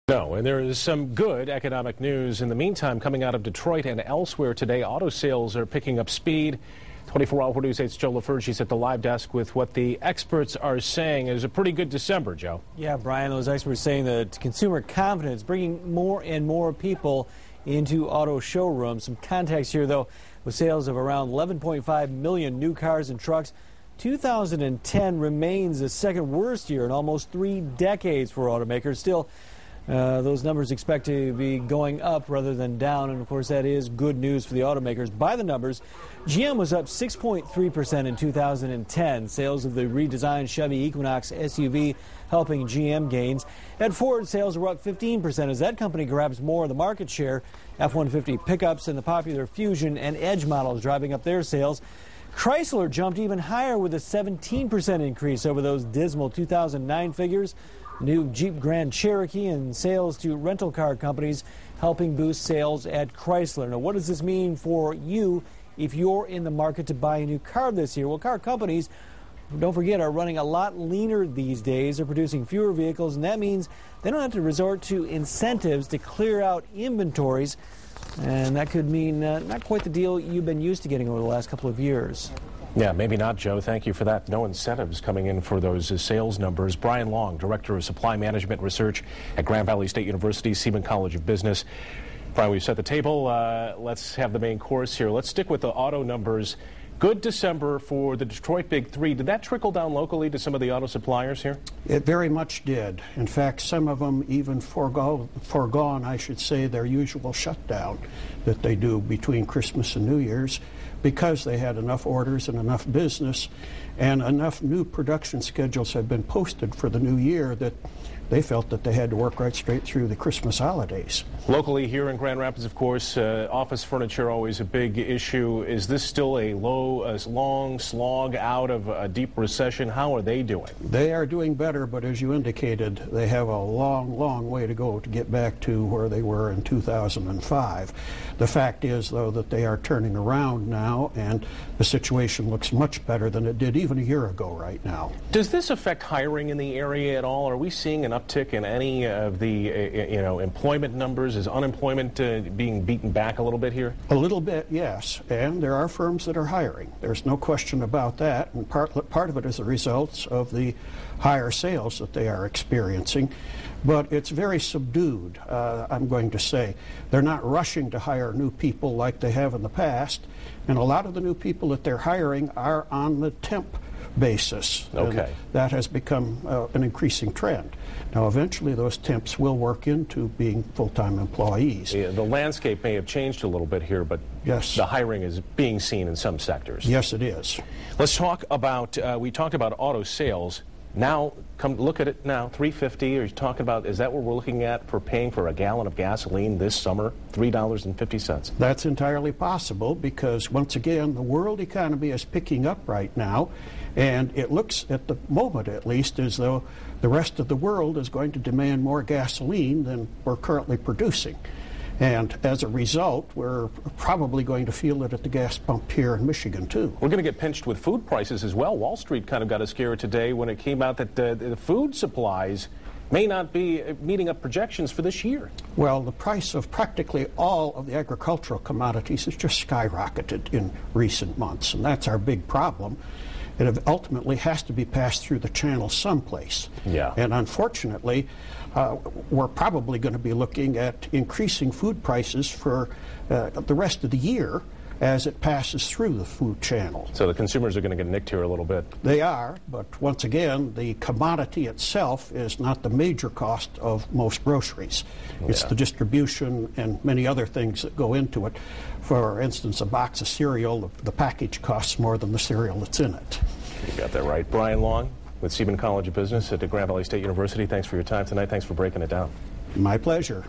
No, and there is some good economic news in the meantime coming out of Detroit and elsewhere today. Auto sales are picking up speed. 24-hour News 8's Joe LaFurgey's at the live desk with what the experts are saying is a pretty good December, Joe. Yeah, Brian, those experts saying that consumer confidence bringing more and more people into auto showrooms. Some context here, though, with sales of around 11.5 million new cars and trucks. 2010 remains the second worst year in almost 3 decades for automakers. Still, those numbers expect to be going up rather than down, and of course that is good news for the automakers. By the numbers, GM was up 6.3% in 2010. Sales of the redesigned Chevy Equinox SUV helping GM gains. At Ford, sales were up 15% as that company grabs more of the market share. F-150 pickups and the popular Fusion and Edge models driving up their sales. Chrysler jumped even higher with a 17% increase over those dismal 2009 figures. New Jeep Grand Cherokee and sales to rental car companies helping boost sales at Chrysler. Now, what does this mean for you if you're in the market to buy a new car this year? Well, car companies, don't forget, are running a lot leaner these days. They're producing fewer vehicles, and that means they don't have to resort to incentives to clear out inventories. And that could mean not quite the deal you've been used to getting over the last couple of years. Yeah, maybe not, Joe. Thank you for that. No incentives coming in for those sales numbers. Brian Long, Director of Supply Management Research at Grand Valley State University, Seidman College of Business. Brian, we've set the table. Let's have the main course here. Let's stick with the auto numbers. Good December for the Detroit Big Three. Did that trickle down locally to some of the auto suppliers here? It very much did. In fact, some of them even foregone, I should say, their usual shutdown that they do between Christmas and New Year's, because they had enough orders and enough business and enough new production schedules have been posted for the new year that they felt that they had to work right straight through the Christmas holidays. Locally here in Grand Rapids, of course, office furniture always a big issue. Is this still a long slog out of a deep recession? How are they doing? They are doing better, but as you indicated, they have a long way to go to get back to where they were in 2005. The fact is, though, that they are turning around now, and the situation looks much better than it did even a year ago right now. Does this affect hiring in the area at all? Are we seeing an uptick in any of the employment numbers? Is unemployment being beaten back a little bit here? A little bit, yes, and there are firms that are hiring. There's no question about that, and part of it is the results of the higher sales that they are experiencing, but it's very subdued, I'm going to say. They're not rushing to hire new people like they have in the past, and a lot of the new people that they're hiring are on the temp basis. Okay. And that has become an increasing trend. Now, eventually those temps will work into being full-time employees. Yeah, the landscape may have changed a little bit here, but yes, the hiring is being seen in some sectors. Yes, it is. Let's talk about, we talked about auto sales. Now, come look at it now, $3.50. Are you talking about, is that what we're looking at for paying for a gallon of gasoline this summer? $3.50. That's entirely possible because, once again, the world economy is picking up right now, and it looks, at the moment at least, as though the rest of the world is going to demand more gasoline than we're currently producing. And as a result, we're probably going to feel it at the gas pump here in Michigan, too. We're going to get pinched with food prices as well. Wall Street kind of got a scare today when it came out that the food supplies may not be meeting up projections for this year. Well, the price of practically all of the agricultural commodities has just skyrocketed in recent months, and that's our big problem. It ultimately has to be passed through the channel someplace. Yeah. And unfortunately, we're probably going to be looking at increasing food prices for the rest of the year as it passes through the food channel. So the consumers are going to get nicked here a little bit. They are, but once again, the commodity itself is not the major cost of most groceries. It's the distribution and many other things that go into it. For instance, a box of cereal, the package costs more than the cereal that's in it. You got that right. Brian Long with Seidman College of Business at the Grand Valley State University. Thanks for your time tonight. Thanks for breaking it down. My pleasure.